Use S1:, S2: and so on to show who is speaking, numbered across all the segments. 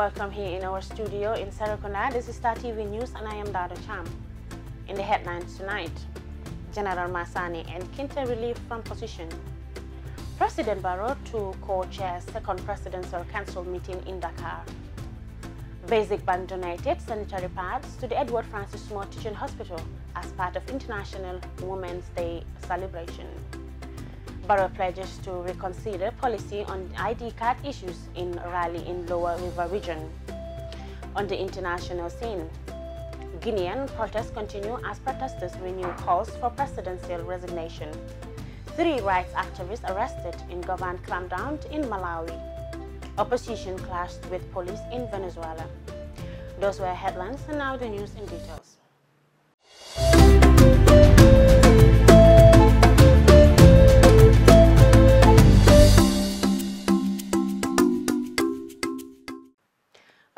S1: welcome here in our studio in Serekunda. This is Star TV News and I am Dado Cham. In the headlines tonight, General Masani and Kinte relief from position. President Barrow to co-chair second presidential council meeting in Dakar. BSIC Bank donated sanitary pads to the Edward Francis Moore Teaching Hospital as part of International Women's Day celebration. Barrow pledges to reconsider policy on ID card issues in rally in Lower River region. On the international scene, Guinean protests continue as protesters renew calls for presidential resignation. 3 rights activists arrested in government clampdown in Malawi. Opposition clashed with police in Venezuela. Those were headlines, and now the news in details.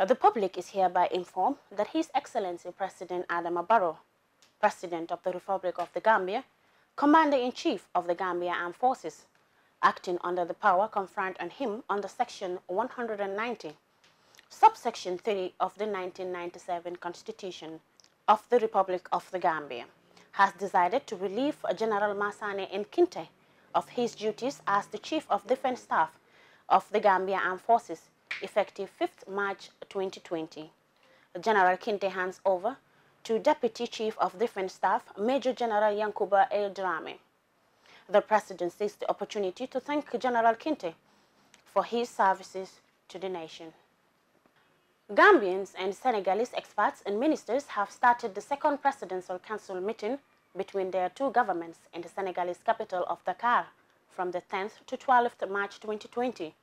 S1: The public is hereby informed that His Excellency President Adama Barrow, President of the Republic of the Gambia, Commander-in-Chief of the Gambia Armed Forces, acting under the power conferred on him under Section 190, subsection 3 of the 1997 Constitution of the Republic of the Gambia, has decided to relieve General Masane Nkinte of his duties as the Chief of Defense Staff of the Gambia Armed Forces, effective 5th March 2020. General Kinte hands over to Deputy Chief of Defense Staff, Major General Yankuba El Drame. The President seized the opportunity to thank General Kinte for his services to the nation. Gambians and Senegalese experts and ministers have started the second Presidential Council meeting between their two governments in the Senegalese capital of Dakar from the 10th to 12th March 2020.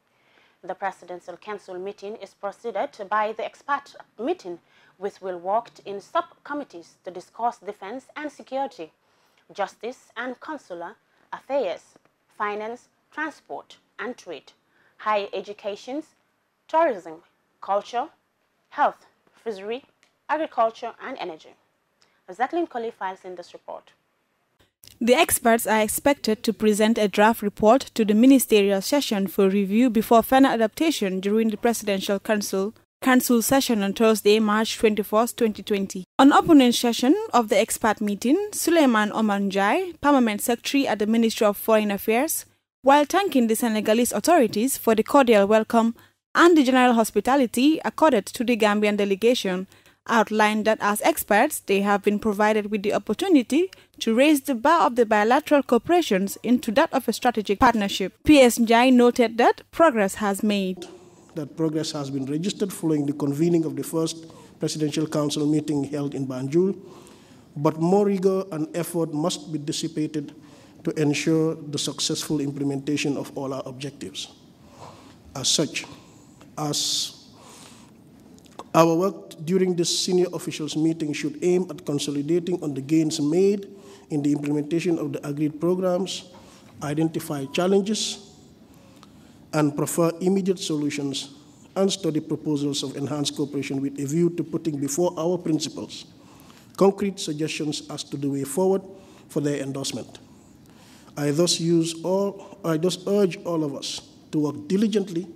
S1: The Presidential Council meeting is preceded by the expert meeting, which will work in subcommittees to discuss defense and security, justice and consular affairs, finance, transport and trade, higher education, tourism, culture, health, fishery, agriculture and energy. Jacqueline Colley files in this report.
S2: The experts are expected to present a draft report to the ministerial session for review before final adaptation during the Presidential Council session on Thursday, March 21, 2020. On opening session of the expert meeting, Suleiman Omar Njai, Permanent Secretary at the Ministry of Foreign Affairs, while thanking the Senegalese authorities for the cordial welcome and the general hospitality accorded to the Gambian delegation, outlined that as experts, they have been provided with the opportunity to raise the bar of the bilateral cooperation into that of a strategic partnership. PS Njai noted that progress has made.
S3: That progress has been registered following the convening of the first Presidential Council meeting held in Banjul, but more rigor and effort must be dissipated to ensure the successful implementation of all our objectives. As such, our work during this senior officials meeting should aim at consolidating on the gains made in the implementation of the agreed programs, identify challenges, and prefer immediate solutions, and study proposals of enhanced cooperation with a view to putting before our principals concrete suggestions as to the way forward for their endorsement. I thus urge all of us to work diligently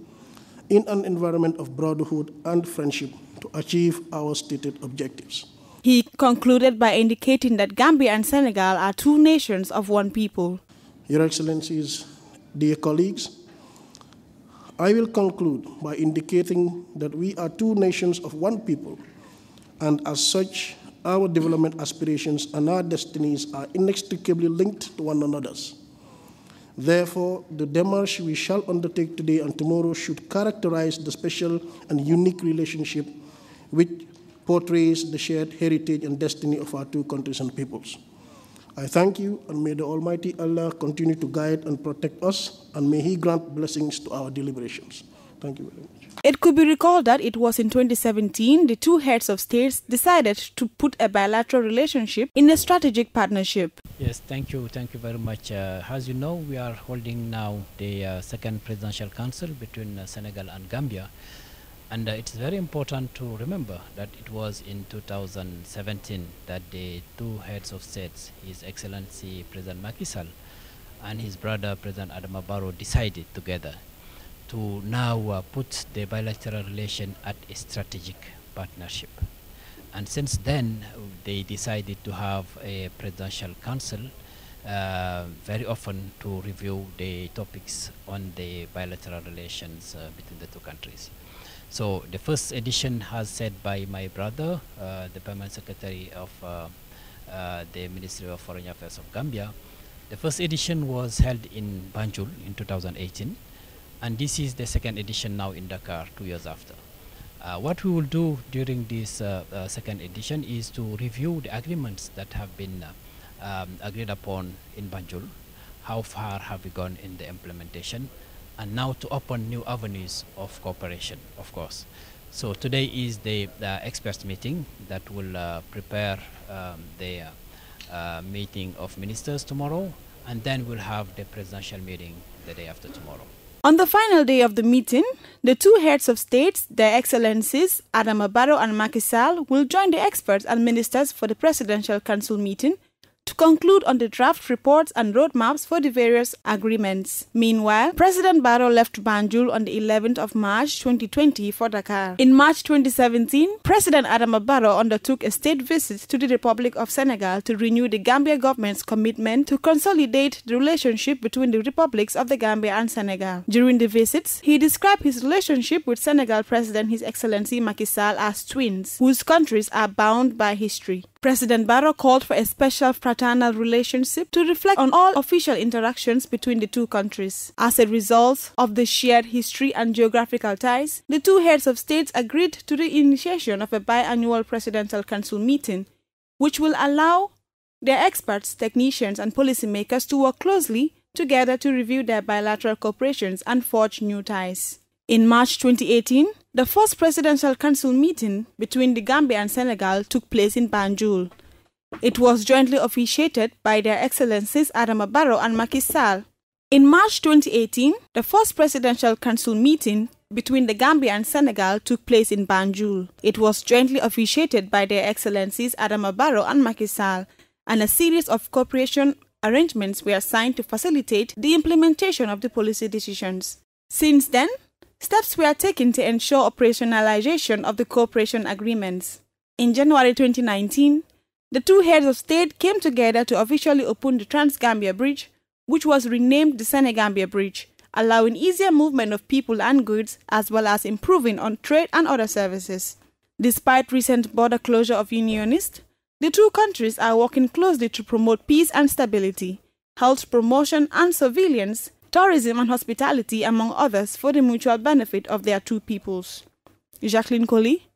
S3: in an environment of brotherhood and friendship to achieve our stated objectives.
S2: He concluded by indicating that Gambia and Senegal are two nations of one people.
S3: Your Excellencies, dear colleagues, I will conclude by indicating that we are two nations of one people, and as such, our development aspirations and our destinies are inextricably linked to one another's. Therefore, the démarche we shall undertake today and tomorrow should characterize the special and unique relationship which portrays the shared heritage and destiny of our two countries and peoples. I thank you, and may the Almighty Allah continue to guide and protect us, and may He grant blessings to our deliberations. Thank you very much.
S2: It could be recalled that it was in 2017 the two heads of states decided to put a bilateral relationship in a strategic partnership.
S4: Yes, thank you very much. As you know, we are holding now the second Presidential Council between Senegal and Gambia. And it's very important to remember that it was in 2017 that the two heads of states, His Excellency President Macky Sall and his brother President Adama Barrow, decided together to now put the bilateral relation at a strategic partnership. And since then, they decided to have a presidential council very often to review the topics on the bilateral relations between the two countries. So the first edition, as said by my brother, the Permanent Secretary of the Ministry of Foreign Affairs of Gambia, the first edition was held in Banjul in 2018, and this is the second edition now in Dakar 2 years after. What we will do during this second edition is to review the agreements that have been agreed upon in Banjul, how far have we gone in the implementation, and now to open new avenues of cooperation, of course. So today is the experts meeting that will prepare the meeting of ministers tomorrow, and then we'll have the presidential meeting the day after tomorrow.
S2: On the final day of the meeting, the two heads of states, Their Excellencies Adama Barrow and Macky Sall, will join the experts and ministers for the Presidential Council meeting to conclude on the draft reports and roadmaps for the various agreements. Meanwhile, President Barrow left Banjul on the 11th of March 2020 for Dakar. In March 2017, President Adama Barrow undertook a state visit to the Republic of Senegal to renew the Gambia government's commitment to consolidate the relationship between the republics of the Gambia and Senegal. During the visits, he described his relationship with Senegal President His Excellency Macky Sall as twins, whose countries are bound by history. President Barrow called for a special fraternal relationship to reflect on all official interactions between the two countries. As a result of the shared history and geographical ties, the two heads of states agreed to the initiation of a biannual Presidential Council meeting, which will allow their experts, technicians, and policymakers to work closely together to review their bilateral cooperations and forge new ties. In March 2018, the first Presidential Council meeting between the Gambia and Senegal took place in Banjul. It was jointly officiated by Their Excellencies Adama Barrow and Macky Sall. In March 2018, the first Presidential Council meeting between the Gambia and Senegal took place in Banjul. It was jointly officiated by Their Excellencies Adama Barrow and Macky Sall, and a series of cooperation arrangements were signed to facilitate the implementation of the policy decisions. Since then, steps were taken to ensure operationalization of the cooperation agreements. In January 2019, the two heads of state came together to officially open the Trans-Gambia Bridge, which was renamed the Senegambia Bridge, allowing easier movement of people and goods as well as improving on trade and other services. Despite recent border closure of Unionists, the two countries are working closely to promote peace and stability, health promotion and surveillance, tourism and hospitality, among others, for the mutual benefit of their two peoples. Jacqueline Coley,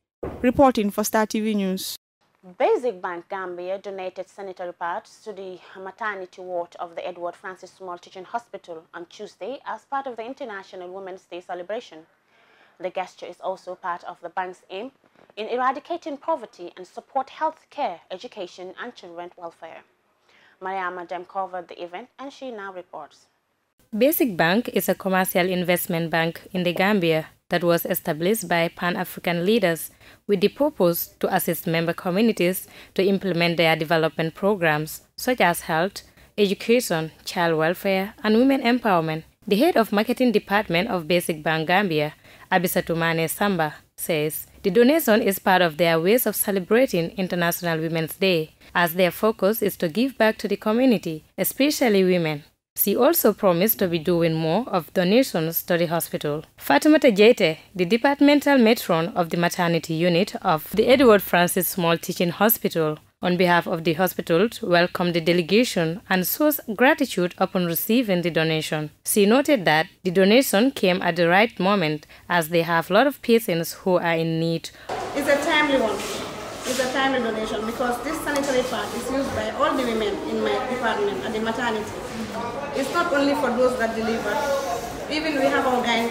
S2: reporting for Star TV News.
S1: BSIC Bank Gambia donated sanitary pads to the maternity ward of the Edward Francis Small Teaching Hospital on Tuesday as part of the International Women's Day celebration. The gesture is also part of the bank's aim in eradicating poverty and support health care, education, and children's welfare. Mariama Dem covered the event and she now reports.
S5: BSIC Bank is a commercial investment bank in the Gambia that was established by Pan-African leaders with the purpose to assist member communities to implement their development programs such as health, education, child welfare, and women empowerment. The head of marketing department of BSIC Bank Gambia, Abisatu Mane Samba, says the donation is part of their ways of celebrating International Women's Day, as their focus is to give back to the community, especially women. She also promised to be doing more of donations to the hospital. Fatimata Jete, the departmental matron of the maternity unit of the Edward Francis Small Teaching Hospital, on behalf of the hospital, welcomed the delegation and shows gratitude upon receiving the donation. She noted that the donation came at the right moment as they have a lot of patients who are in need.
S6: It's a timely one. It's a timely donation because this sanitary pad is used by all the women in my department at the maternity. It's not only for those that deliver. Even we have our gynae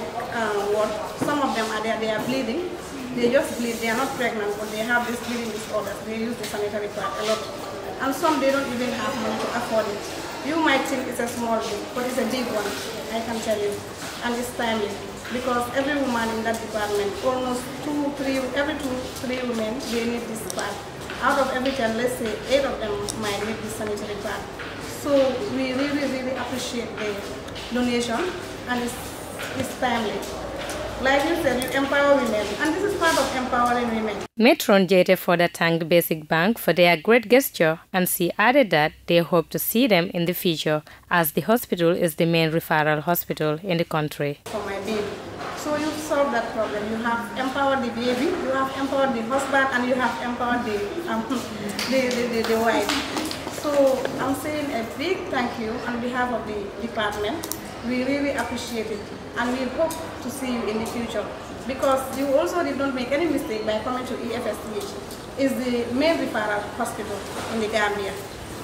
S6: ward. Some of them are there, they are bleeding. They just bleed, they are not pregnant, but they have this bleeding disorders. They use the sanitary pad a lot. And some they don't even have money to afford it. You might think it's a small thing, but it's a big one, I can tell you. And it's timely. Because every woman in that department, almost every two, three women, they need this pad. Out of every 10, let's say 8 of them might need this sanitary pad. So we really, really appreciate the donation, and it's is timely. Like you said, you empower women, and this is part of empowering women.
S5: Matron Jete further thanked BSIC Bank for their great gesture, and she added that they hope to see them in the future, as the hospital is the main referral hospital in the country.
S6: For my baby. So you've solved that problem. You have empowered the baby, you have empowered the husband, and you have empowered the wife. So I'm saying a big thank you on behalf of the department. We really appreciate it, and we hope to see you in the future, because you also did not make any mistake by coming to EFSTH. It's the main referral hospital in the Gambia.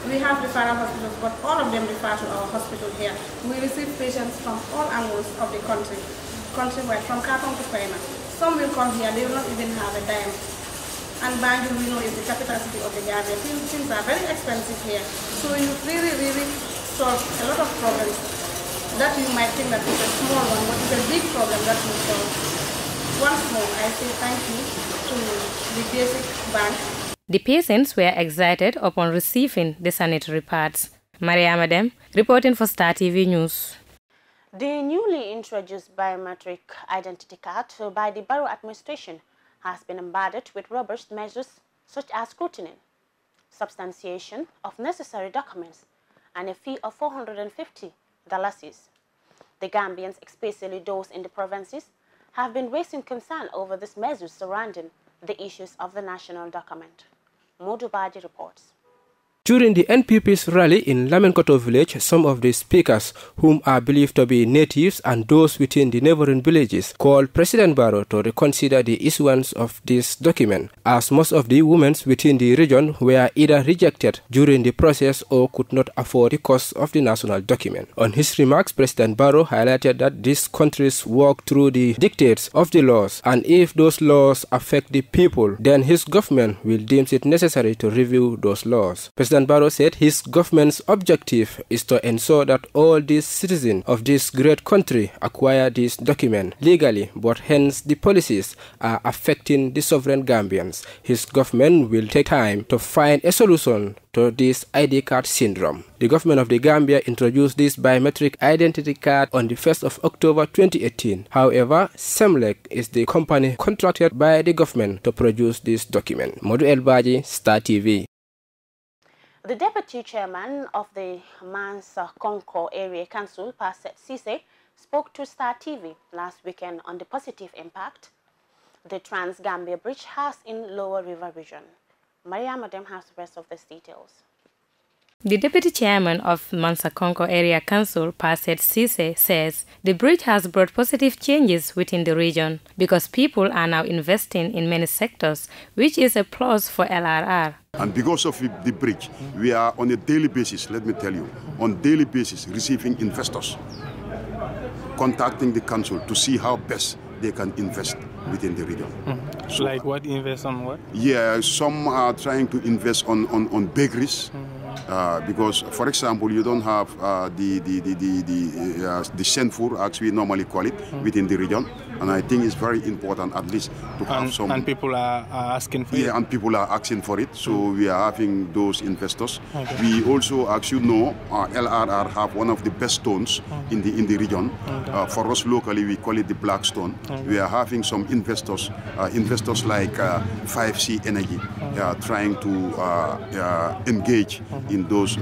S6: We have referral hospitals, but all of them refer to our hospital here. We receive patients from all angles of the country, countrywide, from Katong to Kaina. Some will come here, they will not even have a dime. And Banjul, we know, is the capital city of the Gambia. Things are very expensive here. So you really solve a lot of problems that you might think that it's a small one, but it's a big problem that we solve. Once more, I say thank you to the BSIC Bank.
S5: The patients were excited upon receiving the sanitary pads. Maria Madem, reporting for Star TV News.
S1: The newly introduced biometric identity card by the Barrow administration has been embedded with robust measures such as scrutiny, substantiation of necessary documents, and a fee of $450. The Gambians, especially those in the provinces, have been raising concern over these measures surrounding the issues of the national document. Modu Baji reports.
S7: During the NPP's rally in Lamenkoto village, some of the speakers, whom are believed to be natives and those within the neighboring villages, called President Barrow to reconsider the issuance of this document, as most of the women within the region were either rejected during the process or could not afford the cost of the national document. On his remarks, President Barrow highlighted that these countries work through the dictates of the laws, and if those laws affect the people, then his government will deem it necessary to review those laws. President Barrow said his government's objective is to ensure that all these citizens of this great country acquire this document legally, but hence the policies are affecting the sovereign Gambians. His government will take time to find a solution to this ID card syndrome. The government of the Gambia introduced this biometric identity card on the 1st of October 2018. However, Semlek is the company contracted by the government to produce this document. Modu Elbaji, Star TV.
S1: The Deputy Chairman of the Mansa Conco Area Council, Pastor Cisse, spoke to Star TV last weekend on the positive impact the Trans-Gambia Bridge has in Lower River region. Maria Madem has the rest of these details.
S5: The Deputy Chairman of Mansa Conco Area Council, Pastor Cisse, says the bridge has brought positive changes within the region because people are now investing in many sectors, which is a plus for LRR.
S8: And because of the bridge, we are on a daily basis, let me tell you, on daily basis receiving investors, contacting the council to see how best they can invest within the region.
S9: So, like what, invest on what?
S8: Yeah, some are trying to invest on bakeries. Because, for example, you don't have the senfur, as we normally call it, within the region. And I think it's very important, at least, to have some...
S9: And people are asking for it?
S8: Yeah, and people are asking for it. So we are having those investors. Okay. We also, as you know, LRR have one of the best stones in the region. Okay. For us locally, we call it the black stone. Okay. We are having some investors like 5C Energy, trying to engage in those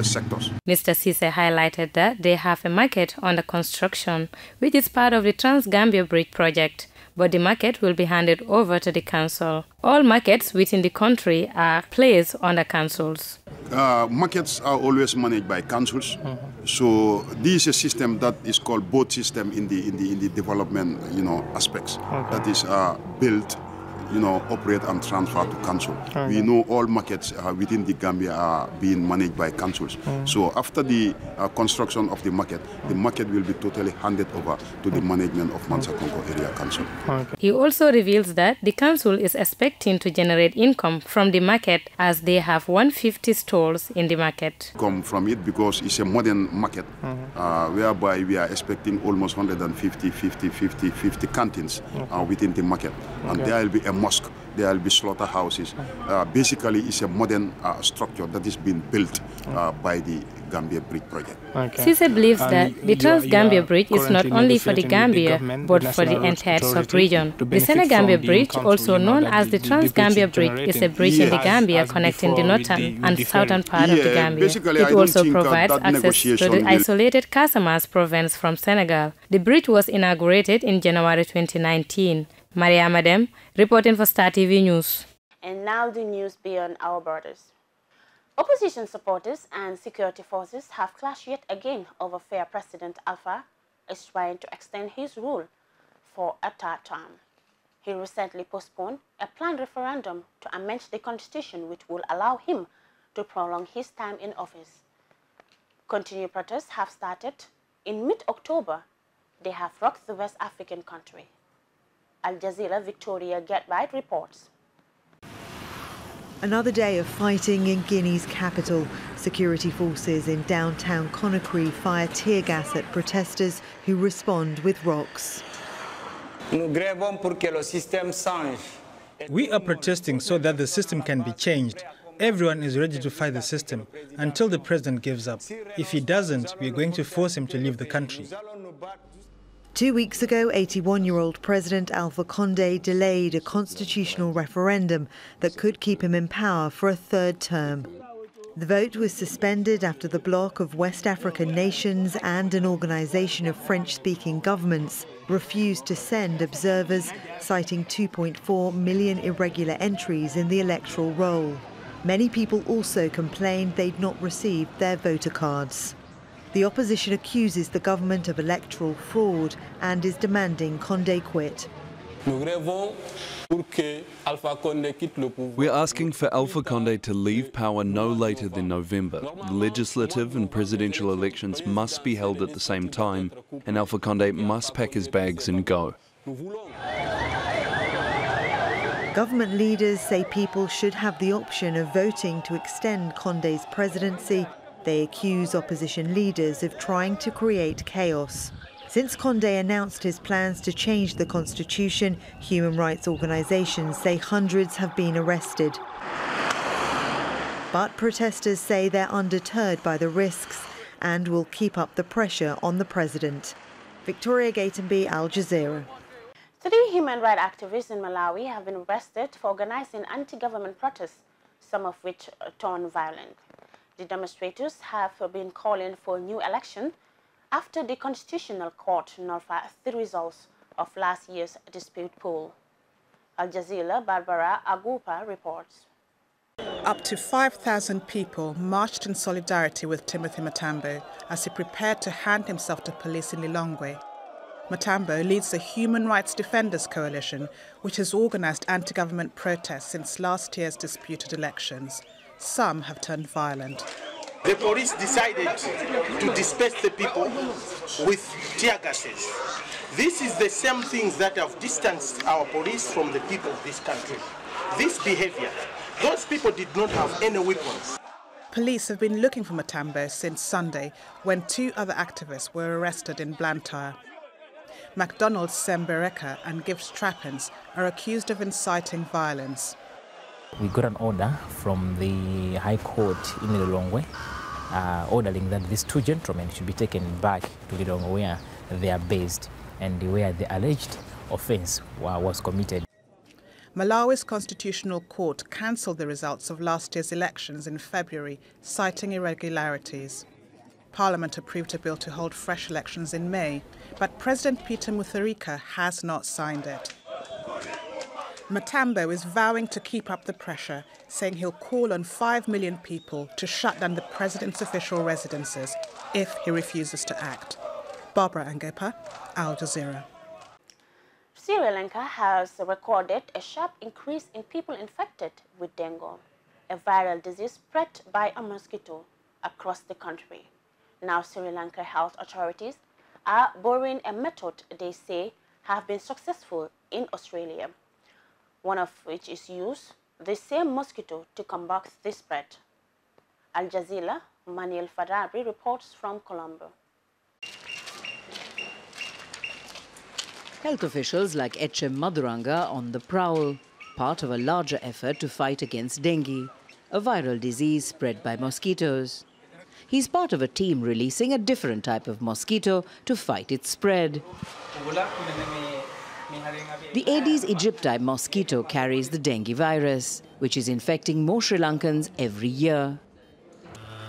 S8: sectors.
S5: Mr. Cisse highlighted that they have a market under construction, which is part of the Trans-Gambia Bridge project, but the market will be handed over to the council. All markets within the country are placed under councils.
S8: Markets are always managed by councils. So this is a system that is called board system in the development, aspects. Okay. That is built, operate and transfer to council. Okay. We know all markets within the Gambia are being managed by councils. So after the construction of the market will be totally handed over to the management of Mansa Conco Area Council.
S5: Okay. He also reveals that the council is expecting to generate income from the market as they have 150 stalls in the market.
S8: Come from it because it's a modern market whereby we are expecting almost 150 canteens within the market. Okay. And there will be a mosque, there will be slaughterhouses. Basically, it's a modern structure that is being built by the Gambia Bridge Project.
S5: Cisse believes that the Trans-Gambia Bridge is not only for the Gambia, but for the entire sub-region. The Senegambia Bridge, also known as the Trans-Gambia Bridge, is a bridge in the Gambia connecting the northern and southern part of the Gambia. It also provides access to the isolated Casamance province from Senegal. The bridge was inaugurated in January 2019. Maria Madem, reporting for Star TV News.
S1: And now the news beyond our borders. Opposition supporters and security forces have clashed yet again over fear President Alpha is trying to extend his rule for a third term. He recently postponed a planned referendum to amend the constitution which will allow him to prolong his time in office. Continued protests have started. In mid-October, they have rocked the West African country. Al Jazeera Victoria Gatbite reports.
S10: Another day of fighting in Guinea's capital. Security forces in downtown Conakry fire tear gas at protesters who respond with rocks.
S11: We are protesting so that the system can be changed. Everyone is ready to fight the system until the president gives up. If he doesn't, we are going to force him to leave the country.
S10: 2 weeks ago, 81-year-old President Alpha Condé delayed a constitutional referendum that could keep him in power for a third term. The vote was suspended after the bloc of West African nations and an organisation of French-speaking governments refused to send observers, citing 2.4 million irregular entries in the electoral roll. Many people also complained they'd not received their voter cards. The opposition accuses the government of electoral fraud and is demanding Condé quit.
S12: We're asking for Alpha Condé to leave power no later than November. Legislative and presidential elections must be held at the same time, and Alpha Condé must pack his bags and go.
S10: Government leaders say people should have the option of voting to extend Condé's presidency. They accuse opposition leaders of trying to create chaos. Since Condé announced his plans to change the constitution, human rights organisations say hundreds have been arrested. But protesters say they're undeterred by the risks and will keep up the pressure on the president. Victoria Gatenby, Al Jazeera.
S1: 3 human rights activists in Malawi have been arrested for organising anti-government protests, some of which turned violent. The demonstrators have been calling for a new election after the Constitutional Court nullified the results of last year's dispute poll. Al Jazeera Barbara Agupa reports.
S13: Up to 5,000 people marched in solidarity with Timothy Matambo as he prepared to hand himself to police in Lilongwe. Matambo leads the Human Rights Defenders Coalition, which has organised anti-government protests since last year's disputed elections. Some have turned violent.
S14: The police decided to disperse the people with tear gases. This is the same things that have distanced our police from the people of this country. This behavior, those people did not have any weapons.
S13: Police have been looking for Matambo since Sunday, when 2 other activists were arrested in Blantyre. McDonald Sembereka and Gibbs Trappins are accused of inciting violence.
S15: We got an order from the High Court in Lilongwe ordering that these 2 gentlemen should be taken back to Lilongwe where they are based and where the alleged offence was committed.
S13: Malawi's Constitutional Court cancelled the results of last year's elections in February, citing irregularities. Parliament approved a bill to hold fresh elections in May, but President Peter Mutharika has not signed it. Matambo is vowing to keep up the pressure, saying he'll call on 5 million people to shut down the president's official residences if he refuses to act. Barbara Angepa, Al Jazeera.
S1: Sri Lanka has recorded a sharp increase in people infected with dengue, a viral disease spread by a mosquito across the country. Now Sri Lanka health authorities are borrowing a method they say have been successful in Australia, one of which is use the same mosquito to combat the spread. Al Jazeera, Manuel Fadabri reports from Colombo.
S16: Health officials like Echem Maduranga on the prowl. part of a larger effort to fight against dengue, a viral disease spread by mosquitoes. He's part of a team releasing a different type of mosquito to fight its spread. The Aedes aegypti mosquito carries the dengue virus, which is infecting more Sri Lankans every year.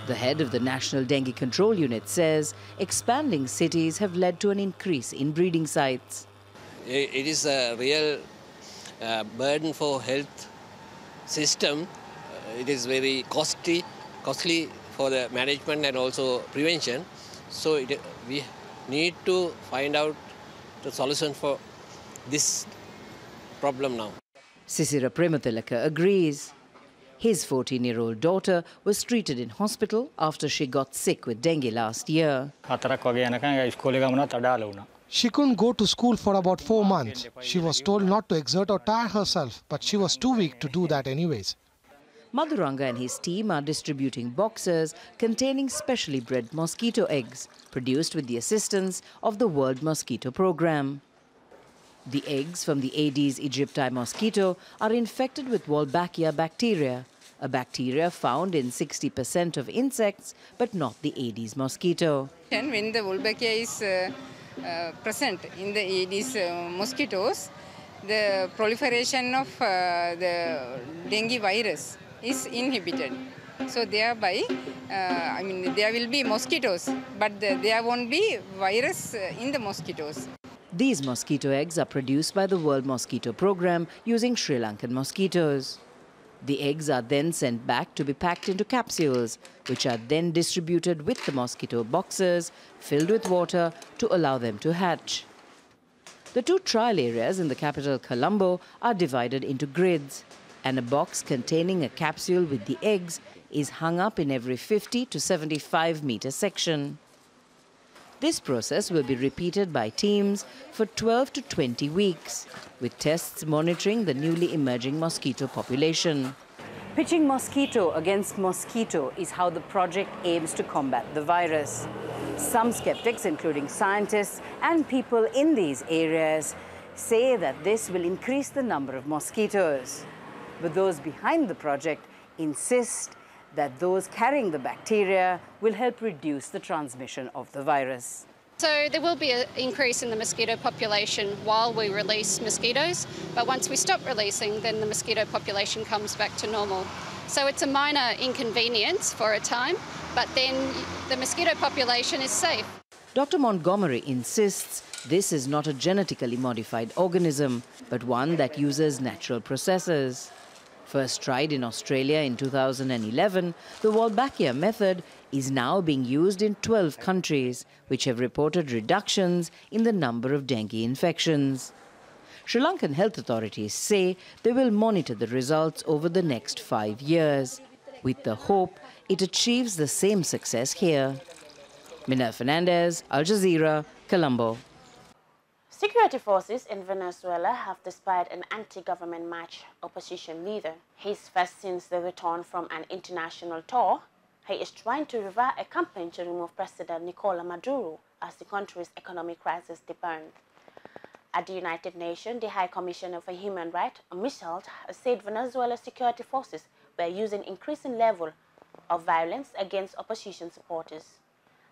S16: The head of the National Dengue Control Unit says expanding cities have led to an increase in breeding sites.
S17: It is a real burden for health system. It is very costly for the management and also prevention. So we need to find out the solution for this problem now.
S16: Sisira Premathilaka agrees. His 14-year-old daughter was treated in hospital after she got sick with dengue last year.
S18: She couldn't go to school for about 4 months. She was told not to exert or tire herself, but she was too weak to do that anyways.
S16: Madhuranga and his team are distributing boxes containing specially bred mosquito eggs, produced with the assistance of the World Mosquito Programme. The eggs from the Aedes aegypti mosquito are infected with Wolbachia bacteria, a bacteria found in 60% of insects, but not the Aedes mosquito.
S19: And when the Wolbachia is present in the Aedes mosquitoes, the proliferation of the dengue virus is inhibited. So thereby, there will be mosquitoes, but there won't be virus in the mosquitoes.
S16: These mosquito eggs are produced by the World Mosquito Programme using Sri Lankan mosquitoes. The eggs are then sent back to be packed into capsules, which are then distributed with the mosquito boxes filled with water to allow them to hatch. The 2 trial areas in the capital Colombo are divided into grids, and a box containing a capsule with the eggs is hung up in every 50 to 75 meter section. This process will be repeated by teams for 12 to 20 weeks, with tests monitoring the newly emerging mosquito population. Pitching mosquito against mosquito is how the project aims to combat the virus. Some skeptics, including scientists and people in these areas, say that this will increase the number of mosquitoes. But those behind the project insist that those carrying the bacteria will help reduce the transmission of the virus.
S20: So there will be an increase in the mosquito population while we release mosquitoes, but once we stop releasing, then the mosquito population comes back to normal. So it's a minor inconvenience for a time, but then the mosquito population is safe.
S16: Dr. Montgomery insists this is not a genetically modified organism, but one that uses natural processes. First tried in Australia in 2011, the Wolbachia method is now being used in 12 countries, which have reported reductions in the number of dengue infections. Sri Lankan health authorities say they will monitor the results over the next 5 years, with the hope it achieves the same success here. Mina Fernandez, Al Jazeera, Colombo.
S1: Security forces in Venezuela have dispatched an anti-government march opposition leader. He's first since the return from an international tour. He is trying to revive a campaign to remove President Nicolas Maduro as the country's economic crisis deepens. At the United Nations, the High Commissioner for Human Rights, Michel, said Venezuela's security forces were using increasing level of violence against opposition supporters.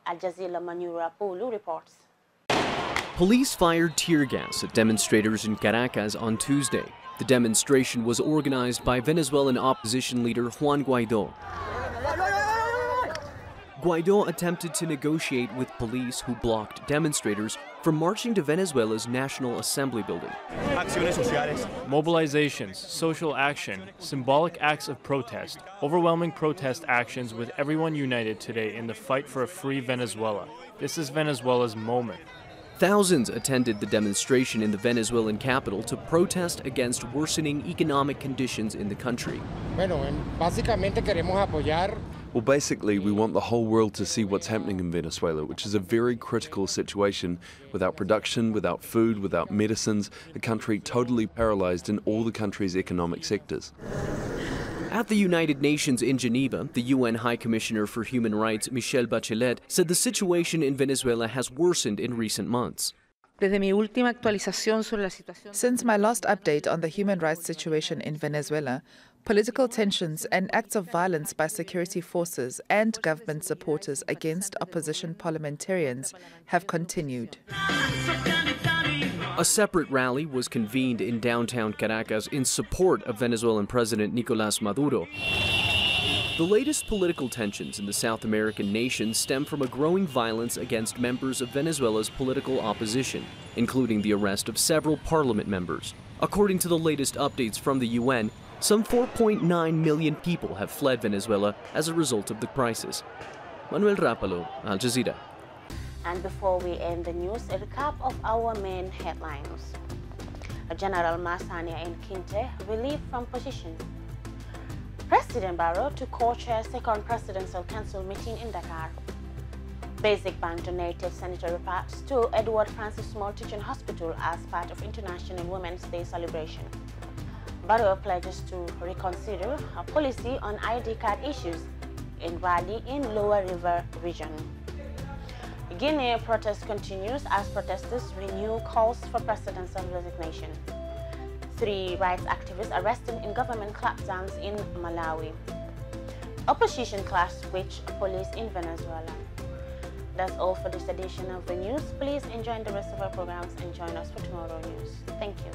S1: Al Jazeera Manura Pulu reports.
S21: Police fired tear gas at demonstrators in Caracas on Tuesday. The demonstration was organized by Venezuelan opposition leader Juan Guaidó. Guaidó attempted to negotiate with police who blocked demonstrators from marching to Venezuela's National Assembly building.
S22: Mobilizations, social action, symbolic acts of protest, overwhelming protest actions with everyone united today in the fight for a free Venezuela. This is Venezuela's moment.
S21: Thousands attended the demonstration in the Venezuelan capital to protest against worsening economic conditions in the country.
S12: Well, basically, we want the whole world to see what's happening in Venezuela, which is a very critical situation. Without production, without food, without medicines, a country totally paralyzed in all the country's economic sectors.
S21: At the United Nations in Geneva, the UN High Commissioner for Human Rights, Michelle Bachelet, said the situation in Venezuela has worsened in recent months.
S3: Since my last update on the human rights situation in Venezuela, political tensions and acts of violence by security forces and government supporters against opposition parliamentarians have continued.
S21: A separate rally was convened in downtown Caracas in support of Venezuelan President Nicolás Maduro. The latest political tensions in the South American nation stem from a growing violence against members of Venezuela's political opposition, including the arrest of several parliament members. According to the latest updates from the UN, some 4.9 million people have fled Venezuela as a result of the crisis. Manuel Rapalo, Al Jazeera.
S1: And before we end the news, a recap of our main headlines. General Masania and Kinte relieved from position. President Barrow to co-chair second presidential council meeting in Dakar. BSIC Bank donated sanitary pads to Edward Francis Small Teaching Hospital as part of International Women's Day celebration. Barrow pledges to reconsider a policy on ID card issues in Radi in Lower River region. Guinea protest continues as protesters renew calls for presidential resignation. 3 rights activists arrested in government clampdowns in Malawi. Opposition clash with police in Venezuela. That's all for this edition of the news. Please enjoy the rest of our programs and join us for tomorrow's news. Thank you.